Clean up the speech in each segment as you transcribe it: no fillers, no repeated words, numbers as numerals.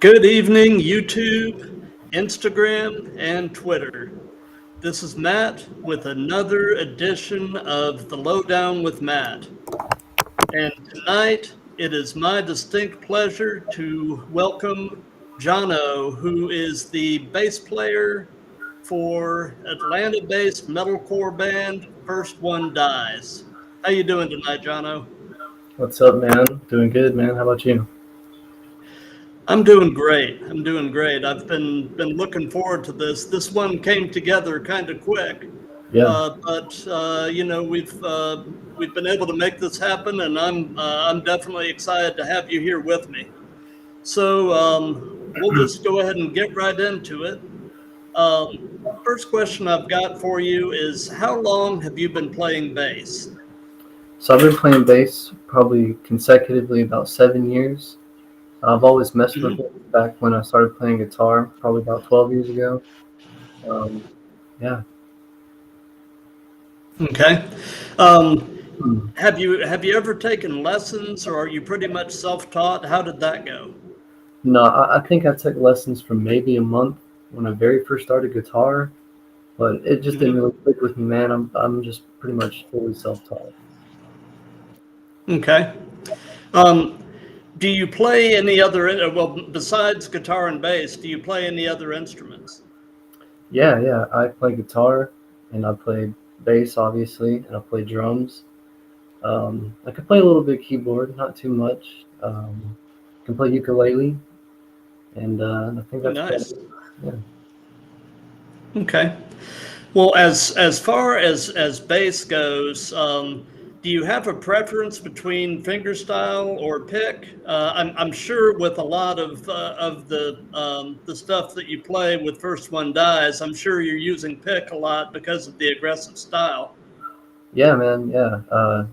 Good evening, YouTube, Instagram, and Twitter. This is Matt with another edition of the Lowdown with Matt. And tonight, it is my distinct pleasure to welcome Johno, who is the bass player for Atlanta-based metalcore band First One Dies. How you doing tonight, Johno? What's up, man? Doing good, man. How about you? I'm doing great. I'm doing great. I've been looking forward to this. This one came together kind of quick, Yeah. but we've been able to make this happen, and I'm definitely excited to have you here with me. So we'll just go ahead and get right into it. Um, First question I've got for you is, how long have you been playing bass? So I've been playing bass probably consecutively about 7 years. I've always messed with Mhm. it back when I started playing guitar, probably about 12 years ago. Um, yeah. Okay. Um, Hmm. have you ever taken lessons, or are you pretty much self-taught? How did that go? No, I think I took lessons for maybe a month when I very first started guitar, but it just didn't Mhm. really click with me, man. I'm just pretty much fully self-taught. Okay. Um, do you play any other, well, besides guitar and bass, do you play any other instruments? Yeah, yeah. I play guitar and I play bass, obviously, and I play drums. I can play a little bit keyboard, not too much. Can play ukulele, and I think Oh, that's about nice. it. Yeah. Okay. Well, as far as bass goes, do you have a preference between fingerstyle or pick? I'm sure with a lot of the stuff that you play with First One Dies, I'm sure you're using pick a lot because of the aggressive style. Yeah, man. Yeah.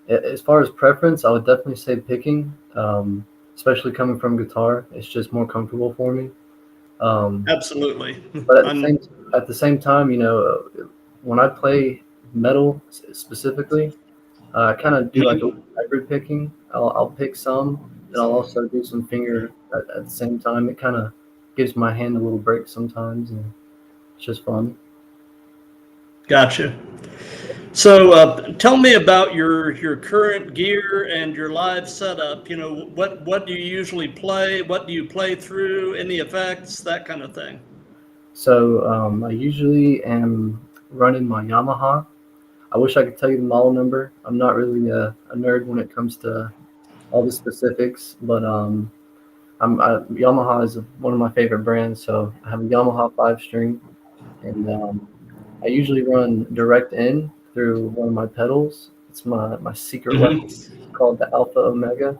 As far as preference, I would definitely say picking, especially coming from guitar. It's just more comfortable for me. Um, Absolutely. but I'm. at the same time, when I play metal specifically, I kind of do like a Mhm. hybrid picking. I'll pick some, and I'll also do some finger at the same time. It kind of gives my hand a little break sometimes, and it's just fun. Gotcha. So tell me about your current gear and your live setup. You know, what do you usually play? What do you play through? Any effects? That kind of thing. So I usually am running my Yamaha. I wish I could tell you the model number. I'm not really a nerd when it comes to all the specifics, but Yamaha is one of my favorite brands. So I have a Yamaha 5 string, and I usually run direct in through one of my pedals. It's my secret weapon Hmm. called the Alpha Omega.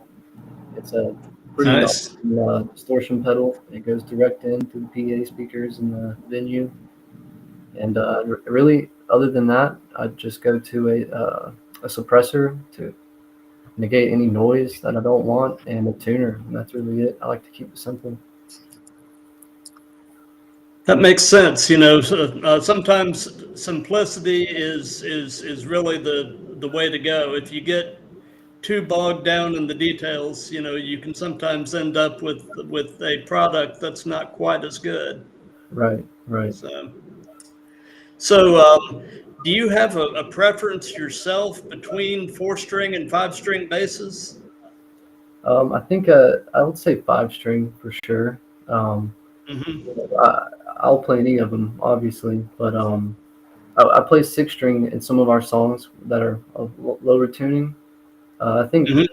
It's a pretty Nice. awesome distortion pedal. It goes direct in through the PA speakers in the venue. And really, other than that, I just go to a suppressor to negate any noise that I don't want, and a tuner. And that's really it. I like to keep it simple. That makes sense. You know, sometimes simplicity is really the way to go. If you get too bogged down in the details, you know, you can sometimes end up with a product that's not quite as good. Right, right. So. So, do you have a preference yourself between four string and five string basses? I think I would say 5 string for sure. Um, Hmm. I, I'll play any of them, obviously, but I play 6 string in some of our songs that are of lower tuning. I think Hmm.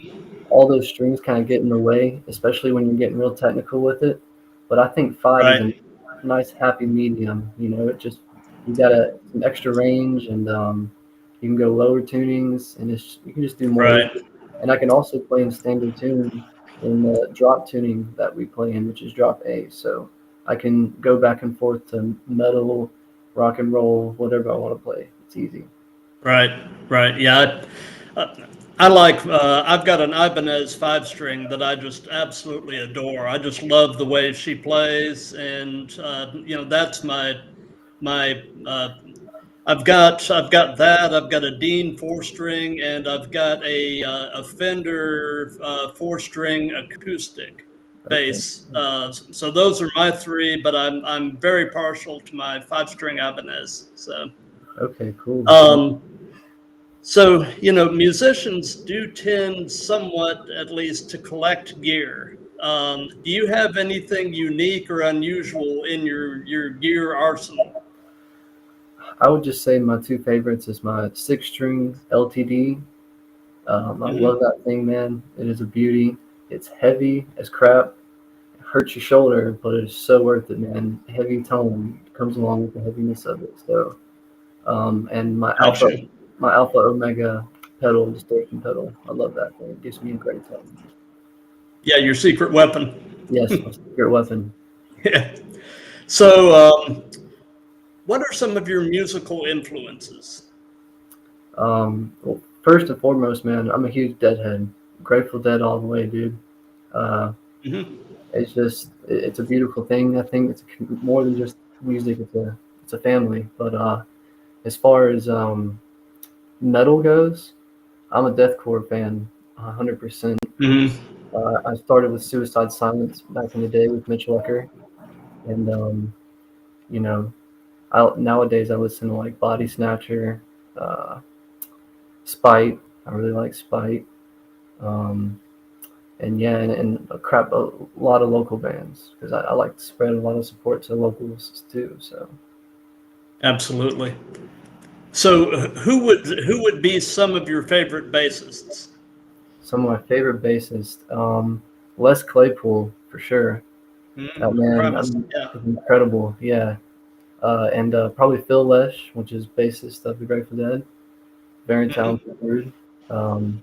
all those strings kind of get in the way, especially when you're getting real technical with it. But I think five is a Right, nice happy medium. It just you got some extra range, and you can go lower tunings, and you can just do more with right, it. And I can also play in standard tuning in the drop tuning that we play in, which is drop A. So I can go back and forth to metal, rock and roll, whatever I want to play. It's easy. right, right. Yeah, I like. I've got an Ibanez five string that I just absolutely adore. I just love the way she plays, and you know, that's my. I've got that. I've got a Dean four string, and I've got a Fender four string acoustic. Okay. bass. So those are my three, but I'm very partial to my 5-string Ibanez. Okay. Cool. Um, so musicians do tend somewhat, at least, to collect gear. Do you have anything unique or unusual in your gear arsenal? I would just say my two favorites is my 6-string LTD. I love Hmm. that thing, man. It is a beauty. It's heavy as crap. It hurts your shoulder, but it's so worth it, man. Heavy tone comes along with the heaviness of it. So, and Gotcha. my Alpha Omega pedal, distortion pedal. I love that thing. It gives me a great tone. Yeah, your secret weapon. Yes, my secret weapon. Yeah. So, what are some of your musical influences? Well, first and foremost, man, I'm a huge Deadhead. Grateful Dead all the way, dude. Uh, Hmm. it's just it's a beautiful thing. I think it's more than just music. It's a family. But as far as metal goes, I'm a deathcore fan, 100%. Hmm. I started with Suicide Silence back in the day with Mitch Lucker, and you know, nowadays I listen to like Body Snatcher, uh, Spite. I really like Spite. Um, and yeah, and a lot of local bands because I like to spread a lot of support to locals too. So Absolutely. So, who would be some of your favorite bassists? some of my favorite bassists, Les Claypool for sure. That man, I Primus. mean, Yeah. is incredible. Yeah, and probably Phil Lesh, which is bassist of the Grateful Dead. Very Hmm. talented dude. Um,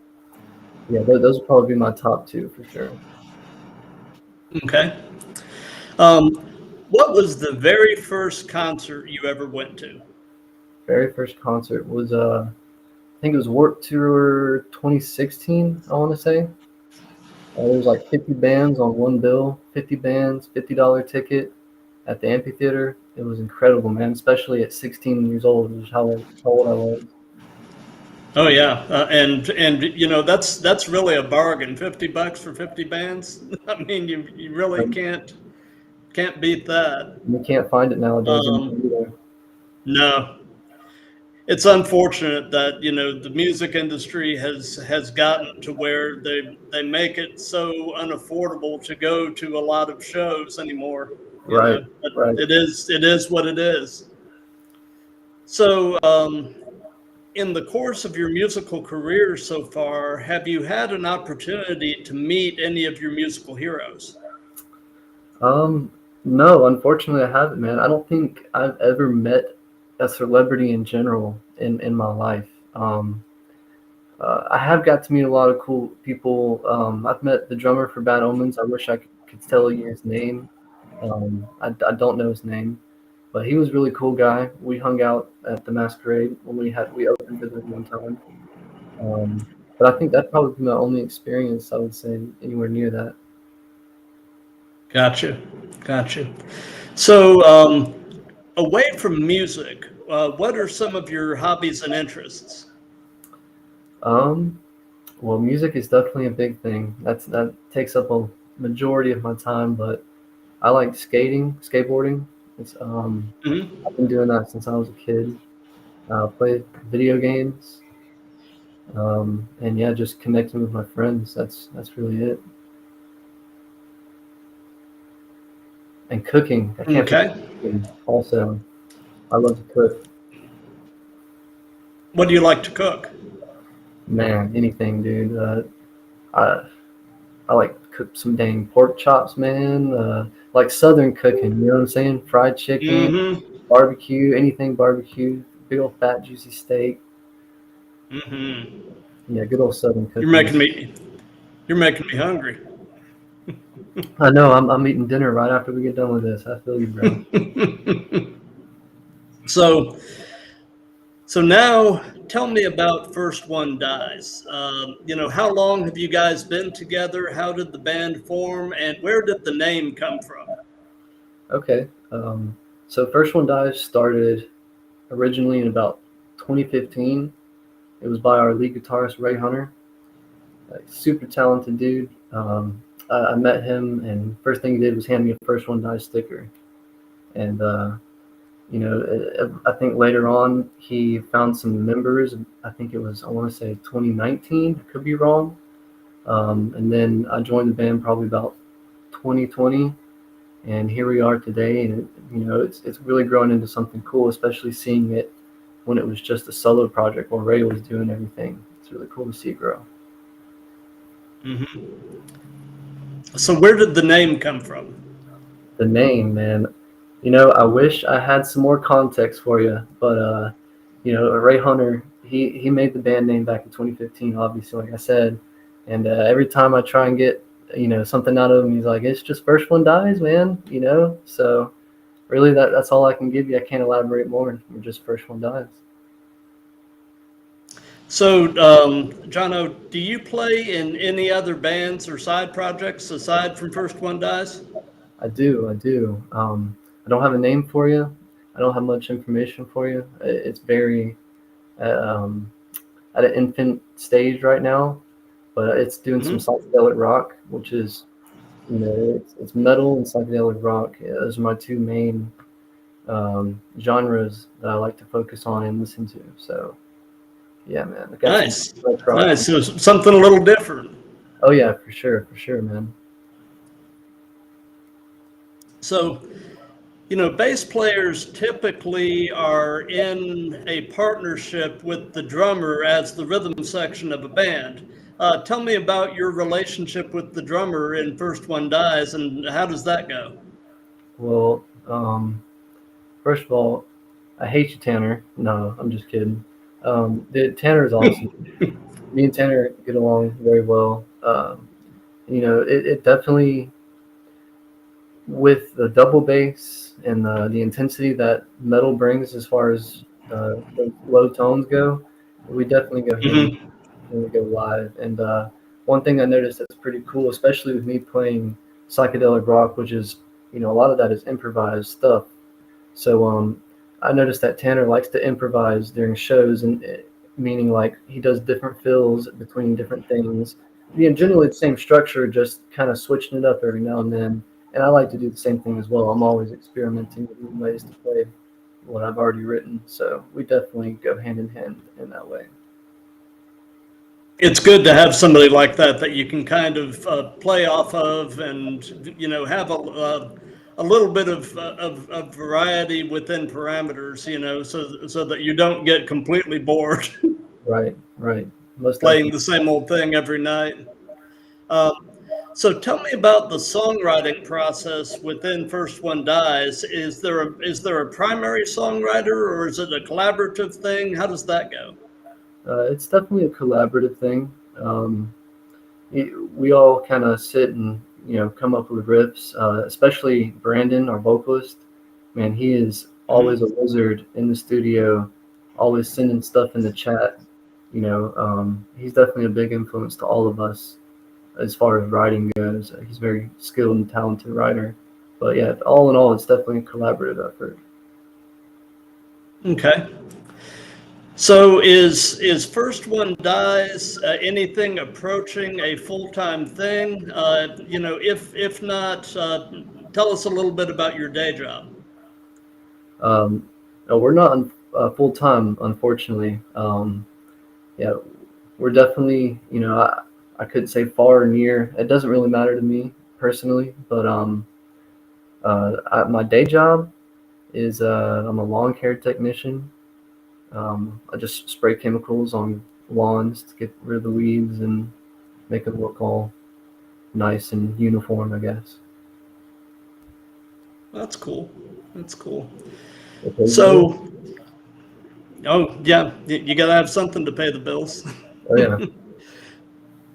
yeah, those would probably be my top two for sure. Okay. Um, what was the very first concert you ever went to? Very first concert was I think it was Warped Tour 2016. I want to say. There was like 50 bands on one bill, 50 bands, $50 ticket at the amphitheater. It was incredible, man, especially at 16 years old, which is how old I was. Oh yeah, and that's really a bargain. $50 for 50 bands. I mean, you really Um, can't beat that. you can't find it nowadays Um, anymore. no, it's unfortunate that the music industry has gotten to where they make it so unaffordable to go to a lot of shows anymore. Right, But right. it is what it is. So, in the course of your musical career so far, have you had an opportunity to meet any of your musical heroes? Um, no, unfortunately, I haven't, man. I don't think I've ever met a celebrity in general in my life. I have got to meet a lot of cool people. I've met the drummer for Bad Omens. I wish I could tell you his name. I don't know his name, but he was a really cool guy. We hung out at the Masquerade when we opened for them one time. But I think that probably been my only experience. I would say anywhere near that. Gotcha, gotcha. So, away from music, what are some of your hobbies and interests? Um, well, music is definitely a big thing. That takes up a majority of my time, but I like skating, skateboarding. It's I've Hmm. been doing that since I was a kid. Play video games, and yeah, just connecting with my friends. That's really it. And cooking, I can't forget Okay. cooking. Also, I love to cook. What do you like to cook? Man, anything, dude. I I like to cook some dang pork chops, man. Like Southern cooking, you know what I'm saying? Fried chicken, Hmm. barbecue, anything barbecue. Big old fat juicy steak. Hmm. Yeah, good old Southern You're cooking. making me you're making me hungry. I know. I'm eating dinner right after we get done with this. I feel you, bro. So, now tell me about First One Dies. How long have you guys been together? How did the band form, and where did the name come from? Okay. So First One Dies started originally in about 2015. It was by our lead guitarist Ray Hunter, like super talented dude. I met him, and first thing he did was hand me a First One Dies sticker. And I think later on he found some members. I think it was, I want to say 2019. I could be wrong. And then I joined the band probably about 2020, and here we are today. And it's really grown into something cool, especially seeing it when it was just a solo project while Ray was doing everything. It's really cool to see it grow. Mm-hmm. So where did the name come from? The name, man. I wish I had some more context for you, but Ray Hunter, he made the band name back in 2015, obviously, like I said, and every time I try and get something out of him, he's like, "It's just First One Dies, man." So really, that's all I can give you. I can't elaborate more. We're just First One Dies. So, Johno, do you play in any other bands or side projects aside from First One Dies? I do. I don't have a name for you. I don't have much information for you. It's very um, at an infant stage right now, but it's doing some Mm-hmm. psychedelic rock, which is, it's metal and psychedelic rock. Yeah, those are my two main genres that I like to focus on and listen to. So yeah, man, I got some Nice, psychedelic rock. nice. So something a little different. Oh yeah, for sure, man. So, bass players typically are in a partnership with the drummer as the rhythm section of a band. Tell me about your relationship with the drummer in First One Dies, and how does that go? Well, first of all, I hate you, Tanner. No, I'm just kidding. Tanner is awesome. Me and Tanner get along very well. It definitely, with the double bass and the intensity that metal brings as far as the low tones go, we definitely go hand in hand Mm-hmm. when we go live. And one thing I noticed that's pretty cool, especially with me playing psychedelic rock, which is, a lot of that is improvised stuff. So I noticed that Tanner likes to improvise during shows, and meaning like he does different fills between different things. Generally the same structure, just kind of switching it up every now and then. And I like to do the same thing as well. I'm always experimenting with new ways to play what I've already written. So we definitely go hand in hand in that way. It's good to have somebody like that you can kind of play off of, and have a little bit of variety within parameters, so that you don't get completely bored Right. Most playing definitely. the same old thing every night. Um, so tell me about the songwriting process within First One Dies. Is there a primary songwriter, or is it a collaborative thing? How does that go? It's definitely a collaborative thing. We all kind of sit and come up with riffs. Especially Brandon, our vocalist. Man, he is always a Mm-hmm. wizard in the studio, always sending stuff in the chat. He's definitely a big influence to all of us as far as writing goes. He's a very skilled and talented writer. But yeah, all in all, it's definitely a collaborative effort. Okay. So is First One Dies anything approaching a full-time thing? If not, tell us a little bit about your day job. Um, no, we're not full time, unfortunately. Yeah, we're definitely, I couldn't say far or near. It doesn't really matter to me personally, but my day job is I'm a lawn care technician. I just spray chemicals on lawns to get rid of the weeds and make them look all nice and uniform, I guess. That's cool. That's cool. It pays the bill. So, oh yeah, you got to have something to pay the bills. Oh yeah.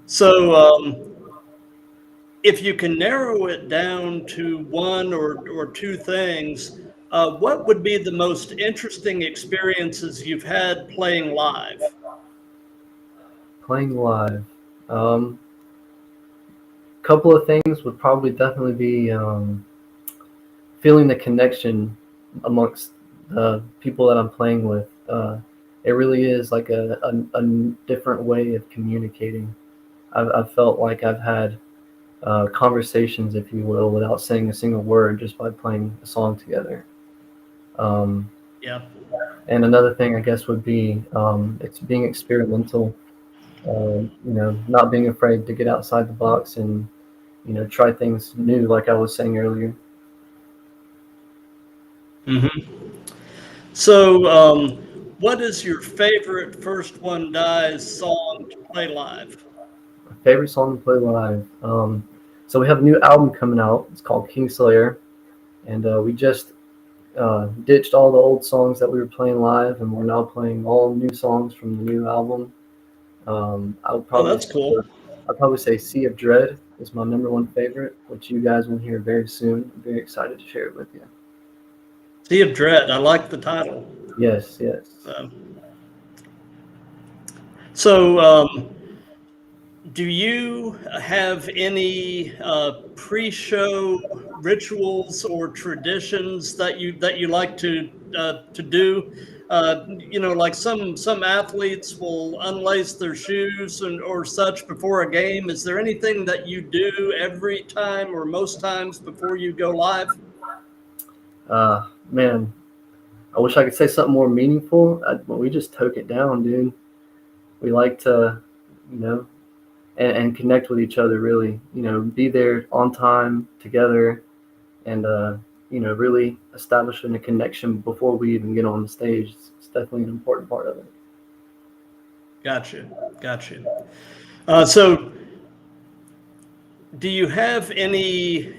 So, if you can narrow it down to one or two things, what would be the most interesting experiences you've had playing live? Playing live. Um, Couple of things would probably definitely be feeling the connection amongst the people that I'm playing with. It really is like a different way of communicating. I've felt like I've had conversations, if you will, without saying a single word, just by playing a song together. Um, Yeah. and another thing, I guess, would be it's being experimental. Not being afraid to get outside the box and try things new, like I was saying earlier. So, what is your favorite First One Dies song to play live? My favorite song to play live. So we have a new album coming out. It's called Kingslayer, and we just ditched all the old songs that we were playing live, and we're now playing all new songs from the new album. I would Oh, probably that's say, cool. I'd probably say Sea of Dread is my number one favorite, which you guys will hear very soon. I'm very excited to share it with you. Sea of Dread. I like the title. Yes, yes. Um, so, do you have any pre-show rituals or traditions that you like to do? Like some athletes will unlace their shoes and or such before a game. Is there anything that you do every time or most times before you go live? Man, I wish I could say something more meaningful, but we just toke it down, dude. We like to, you know, and connect with each other, really, be there on time together, and really establishing a connection before we even get on the stage. It's definitely an important part of it. Gotcha, gotcha. So, do you have any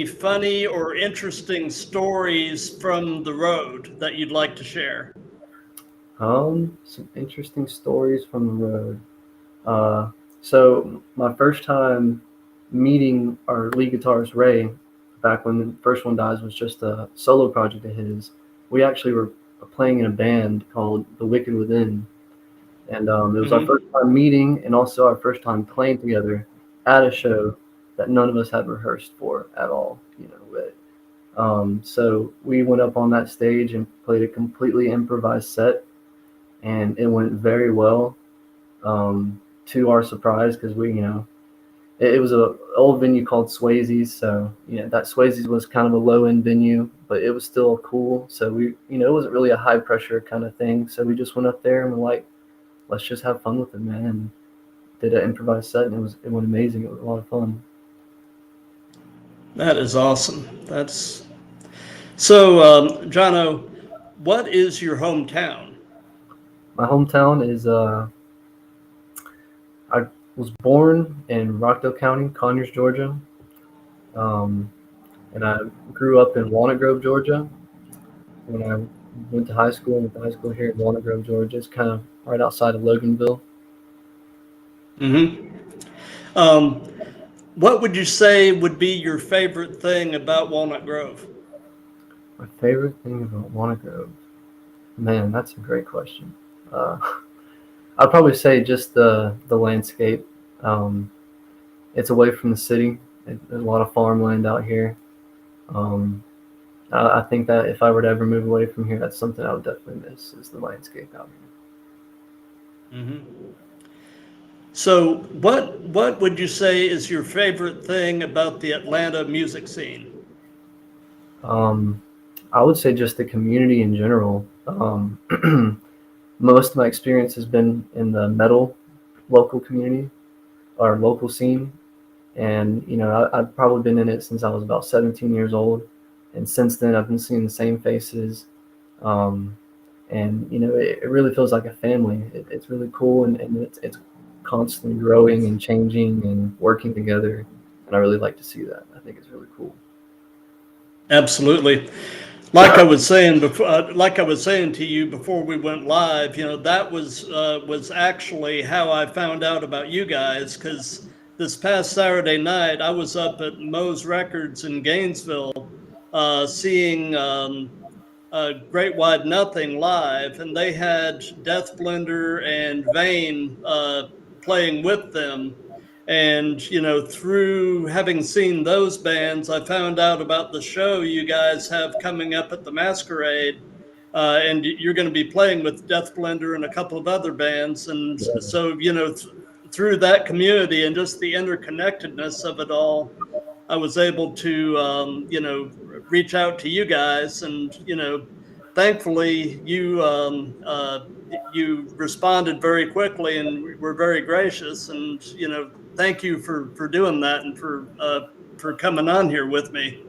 funny or interesting stories from the road that you'd like to share? Some interesting stories from the road. So my first time meeting our lead guitarist Ray, back when the First One Dies was just a solo project of his, we actually were playing in a band called The Wicked Within, and it was our first Hmm. time meeting and also our first time playing together at a show that none of us had rehearsed for at all. So we went up on that stage and played a completely improvised set, and it went very well. To our surprise, because it was a old venue called Swayze's, so that Swayze's was kind of a low end venue, but it was still cool. So it wasn't really a high pressure kind of thing. So we just went up there and we're like, let's just have fun with it, man. And did an improvised set, and it went amazing. It was a lot of fun. That is awesome. That's so, Johno. What is your hometown? My hometown is I was born in Rockdale County, Conyers, Georgia, um, and I grew up in Walnut Grove, Georgia. When I went to high school here in Walnut Grove, Georgia. It's kind of right outside of Loganville. Hmm. Um, what would you say would be your favorite thing about Walnut Grove? My favorite thing about Walnut Grove, man, that's a great question. Uh, I'd probably say just the landscape. Um, it's away from the city. There's a lot of farmland out here. Um, I think that if I were to ever move away from here, that's something I would definitely miss is the landscape out Hmm. So, what would you say is your favorite thing about the Atlanta music scene? here. I would say just the community in general. Most of my experience has been in the metal local community or local scene, and I've probably been in it since I was about 17 years old, and since then I've been seeing the same faces, um, and it really feels like a family. It's really cool, and it's constantly growing and changing and working together, and I really like to see that. I think it's really cool. Absolutely. Like I was saying to you before we went live, that was actually how I found out about you guys. Because this past Saturday night, I was up at Moe's Records in Gainesville, seeing Great Wide Nothing live, and they had Death Blender and Vane playing with them. And through having seen those bands, I found out about the show you guys have coming up at the Masquerade, and you're going to be playing with Death Blender and a couple of other bands. And Yeah. so, through that community and just the interconnectedness of it all, I was able to, reach out to you guys, and thankfully you responded very quickly and were very gracious, and thank you for doing that and for coming on here with me.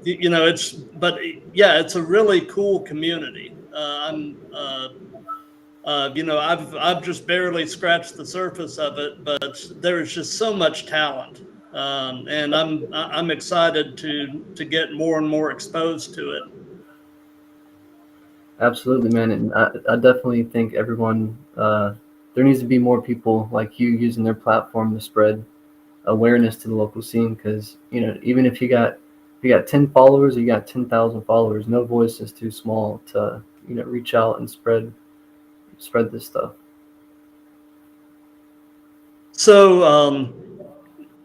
It's a really cool community. I've just barely scratched the surface of it, but there's just so much talent, and I'm excited to get more and more exposed to it. Absolutely, man. And I definitely think everyone, there needs to be more people like you using their platform to spread awareness to the local scene. Because even if you got 10 followers, or you got 10,000 followers, no voice is too small to reach out and spread this stuff. So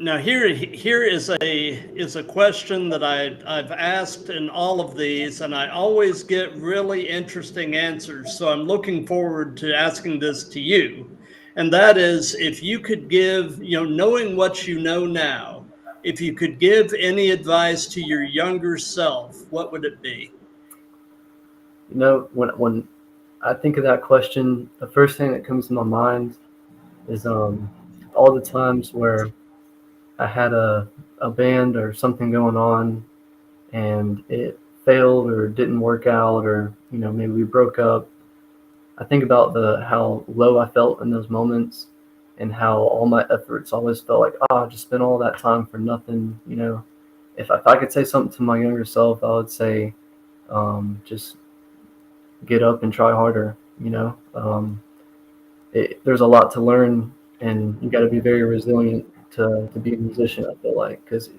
now here is a question that I've asked in all of these, and I always get really interesting answers. So I'm looking forward to asking this to you, and that is, if you could give, knowing what you know now, if you could give any advice to your younger self, what would it be? When I think of that question, the first thing that comes to my mind is all the times where I had a band or something going on and it failed or didn't work out, or maybe we broke up. I think about the how low I felt in those moments, and how all my efforts always felt like, I just spent all that time for nothing. If I could say something to my younger self, I would say, just get up and try harder. There's a lot to learn, and you got to be very resilient to be a musician. I feel like, because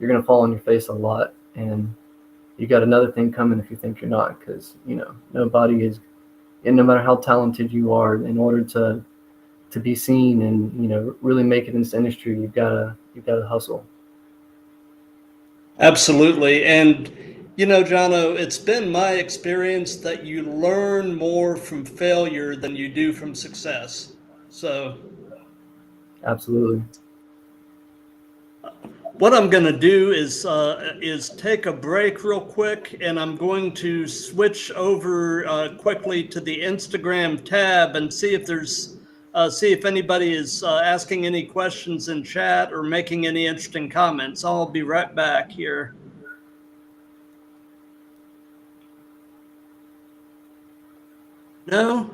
you're gonna fall on your face a lot, and you got another thing coming if you think you're not, because nobody is, and no matter how talented you are, in order to be seen and really make it in this industry, you gotta hustle. Absolutely. And, Johno, it's been my experience that you learn more from failure than you do from success. So, Absolutely. what I'm going to do is take a break real quick, and I'm going to switch over quickly to the Instagram tab and see if anybody is asking any questions in chat or making any interesting comments. I'll be right back here. No,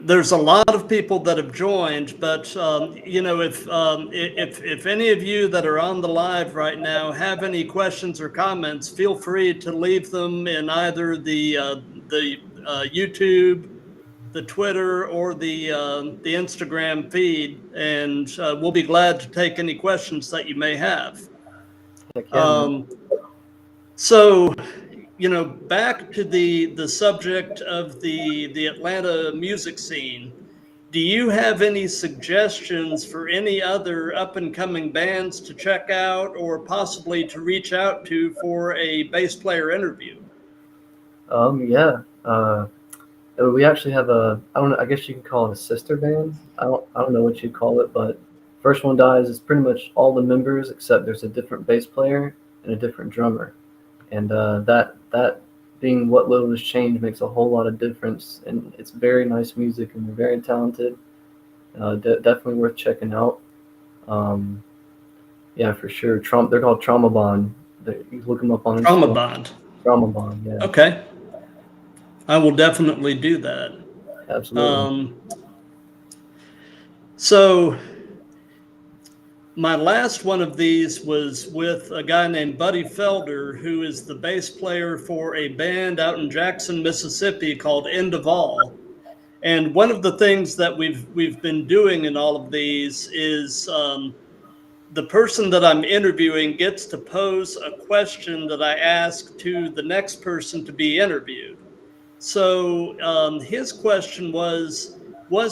there's a lot of people that have joined, but if any of you that are on the live right now have any questions or comments, feel free to leave them in either the YouTube, the Twitter, or the Instagram feed, and we'll be glad to take any questions that you may have. Heck yeah, man. So, back to the subject of the Atlanta music scene. Do you have any suggestions for any other up and coming bands to check out, or possibly to reach out to for a bass player interview? Yeah. We actually have I don't know, I guess you could call it a sister band. I don't know what you'd call it, but First One Dies is pretty much all the members, except there's a different bass player and a different drummer. And that being what little has changed makes a whole lot of difference. And it's very nice music, and they're very talented. Definitely worth checking out. Um, yeah, for sure. They're called Trauma Bond. You look them up on Trauma Instagram. Bond. Trauma Bond, yeah. Okay, I will definitely do that. Absolutely. So my last one of these was with a guy named Buddy Felder, who is the bass player for a band out in Jackson, Mississippi called End of All. And one of the things that we've been doing in all of these is the person that I'm interviewing gets to pose a question that I ask to the next person to be interviewed. So his question was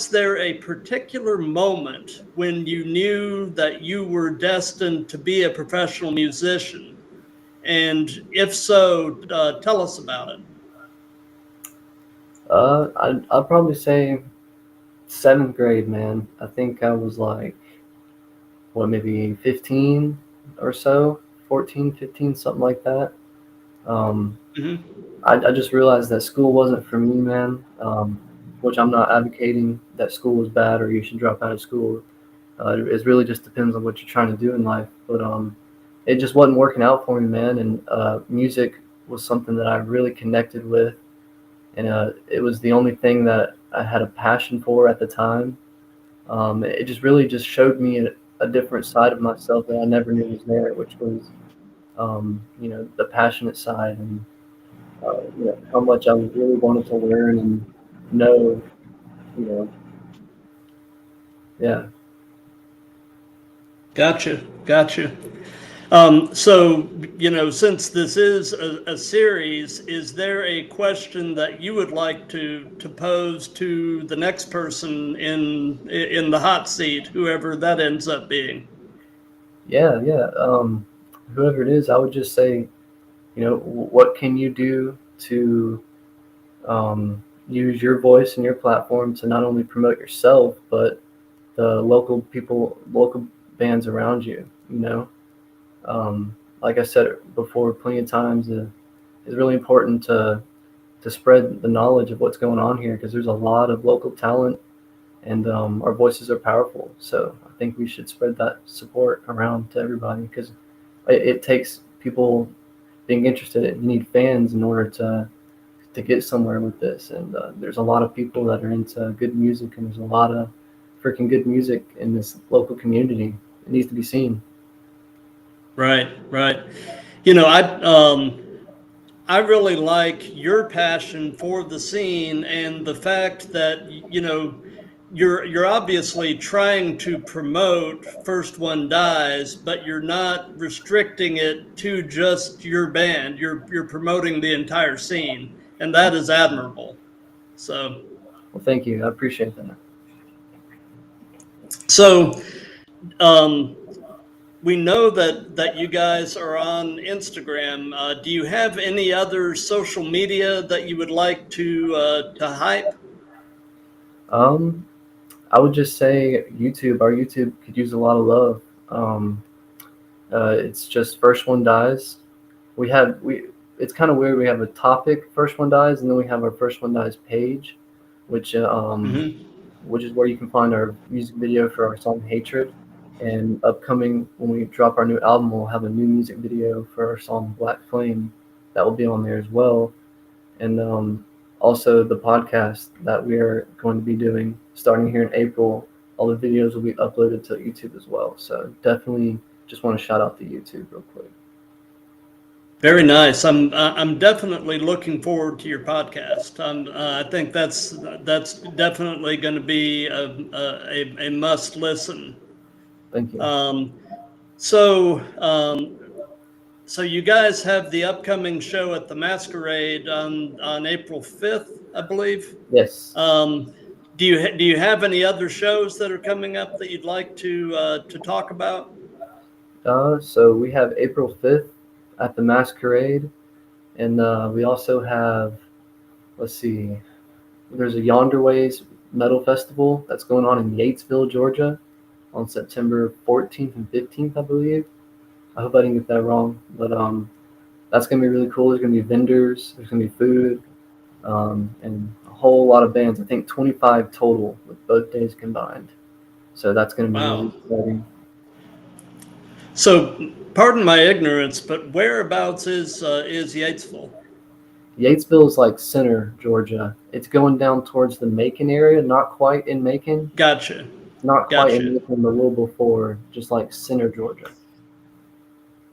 there a particular moment when you knew that you were destined to be a professional musician? And if so, tell us about it. I'd probably say seventh grade, man. I think I was like, what, maybe 15 or so, 14, 15, something like that. Um, Hmm. I just realized that school wasn't for me, man. Which I'm not advocating that school is bad or you should drop out of school. It really just depends on what you're trying to do in life. But it just wasn't working out for me, man. And music was something that I really connected with, and it was the only thing that I had a passion for at the time. It just really just showed me a different side of myself that I never knew was there, which was the passionate side, and how much I really wanted to learn and know. You know, yeah. Gotcha, gotcha. So, since this is a series, is there a question that you would like to pose to the next person in the hot seat, whoever that ends up being? Yeah, yeah. Whoever it is, I would just say, what can you do to use your voice and your platform to not only promote yourself, but the local people, local bands around you. Like I said before, plenty of times, it's really important to spread the knowledge of what's going on here because there's a lot of local talent, and our voices are powerful. So I think we should spread that support around to everybody because it takes people being interested. You need fans in order to get somewhere with this. And there's a lot of people that are into good music, and there's a lot of freaking good music in this local community. It needs to be seen. Right, right. I really like your passion for the scene and the fact that you're obviously trying to promote First One Dies, but you're not restricting it to just your band. You're promoting the entire scene, and that is admirable. So Well, thank you. I appreciate that. so um, we know that you guys are on Instagram. Do you have any other social media that you would like to hype? Um, I would just say YouTube. Our YouTube could use a lot of love. Um, it's just First One Dies. We. It's kind of weird. We have a topic, First One Dies, and then we have our First One Dies page, which Hmm. which is where you can find our music video for our song Hatred. And upcoming, when we drop our new album, we'll have a new music video for our song Black Flame that will be on there as well. And also the podcast that we are going to be doing starting here in April. All the videos will be uploaded to YouTube as well. So definitely just want to shout out to YouTube real quick. Very nice. I'm definitely looking forward to your podcast. I think that's definitely going to be a must listen. Thank you. Um, so so you guys have the upcoming show at the Masquerade on April 5th, I believe. Yes. Um, do you have any other shows that are coming up that you'd like to talk about? So we have April 5th at the Masquerade. And we also have, let's see, there's a Yonder Ways Metal Festival that's going on in Yatesville, Georgia on September 14th and 15th, I believe. I hope I didn't get that wrong, but that's going to be really cool. There's going to be vendors, there's going to be food, and a whole lot of bands. I think 25 total with both days combined. So that's going to be really Wow. exciting. So, pardon my ignorance, but whereabouts is Yatesville? Yatesville is like center Georgia. It's going down towards the Macon area, not quite in Macon, Gotcha, not quite in gotcha. Macon, but a little before, just like center Georgia.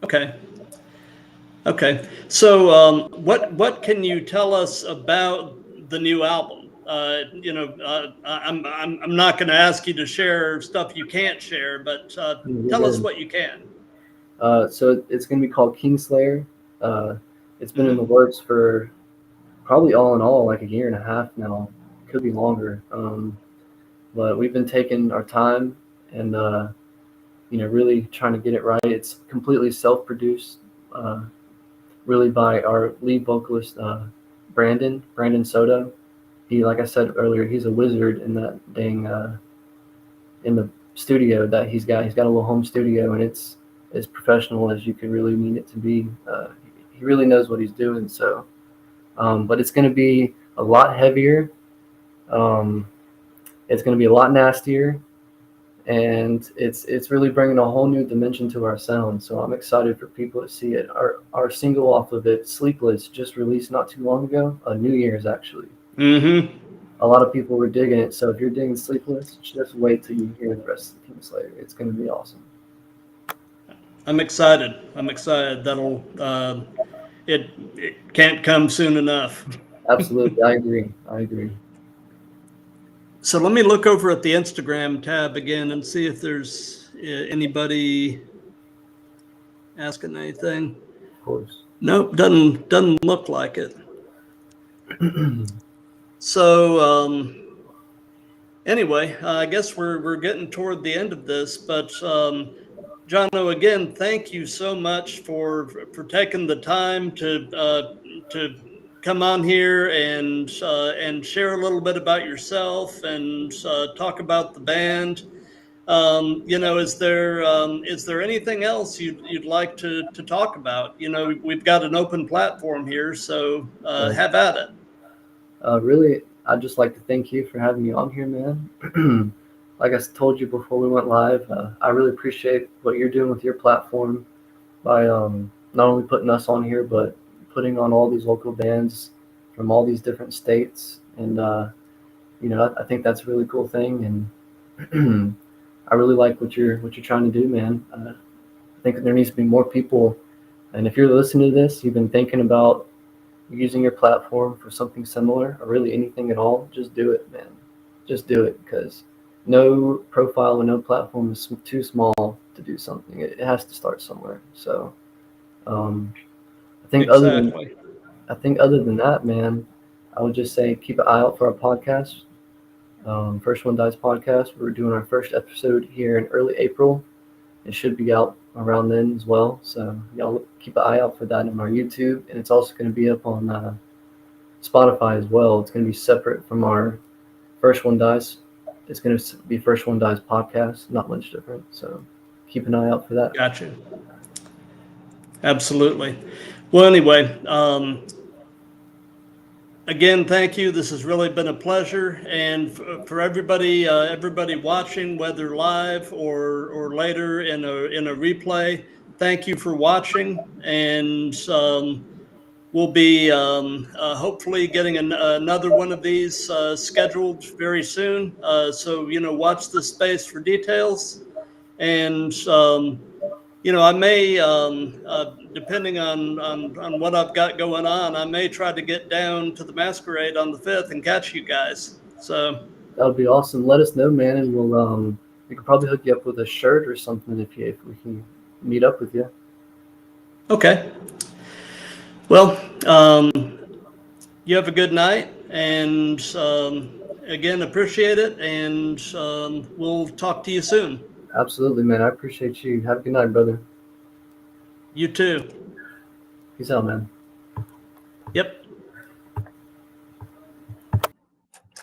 Okay, okay. So, what can you tell us about the new album? I'm not going to ask you to share stuff you can't share, but You're tell us good. what you can. So it's going to be called Kingslayer. Uh, it's been in the Hmm. works for probably all in all like a year and a half now. Could be longer. But we've been taking our time and really trying to get it right. It's completely self-produced, uh, really by our lead vocalist Brandon Soto. he, like I said earlier, he's a wizard in that dang in the studio that he's got. He's got a little home studio, and it's as professional as you could really need it to be. He really knows what he's doing. So, but it's going to be a lot heavier. Um, it's going to be a lot nastier, and it's really bringing a whole new dimension to our sound. So I'm excited for people to see it. Our single off of it, "Sleepless," just released not too long ago, New Year's actually. Mm-hmm. A lot of people were digging it. So if you're digging "Sleepless," just wait till you hear the rest of the Kingslayer. It's going to be awesome. I'm excited. I'm excited. That'll it can't come soon enough. Absolutely, I agree. I agree. So let me look over at the Instagram tab again and see if there's anybody asking anything. Of course. Nope, doesn't look like it. So anyway, I guess we're getting toward the end of this, but Johno, again, thank you so much for taking the time to come on here and share a little bit about yourself and talk about the band. Is there anything else you'd like to talk about? We've got an open platform here, so Right. have at it. Really, I'd just like to thank you for having me on here, man. Like I told you before we went live, I really appreciate what you're doing with your platform by not only putting us on here, but putting on all these local bands from all these different states. And I think that's a really cool thing. And I really like what you're trying to do, man. I think there needs to be more people. And if you're listening to this, you've been thinking about using your platform for something similar or really anything at all, just do it, man. Just do it, because no profile and no platform is too small to do something. It has to start somewhere. So um, I think Exactly. other than that, man, I would just say keep an eye out for our podcast. First One Dies podcast. We're doing our first episode here in early April. It should be out around then as well. So y'all keep an eye out for that on our YouTube, and it's also going to be up on Spotify as well. It's going to be separate from our First One Dies. It's going to be First One Dies podcast, not much different. So keep an eye out for that. Gotcha. Absolutely. Well, anyway, again, thank you. This has really been a pleasure, and for everybody watching, whether live or later in a replay, thank you for watching, and we'll be hopefully getting another one of these scheduled very soon. So watch this space for details, and I may, depending on what I've got going on, I may try to get down to the masquerade on the 5th and catch you guys. So That would be awesome. Let us know, man, and we can probably hook you up with a shirt or something if we can meet up with you. okay. Well, you have a good night, and again, appreciate it, and we'll talk to you soon. Absolutely, man. I appreciate you. Have a good night, brother. You too. Peace out, man. Yep.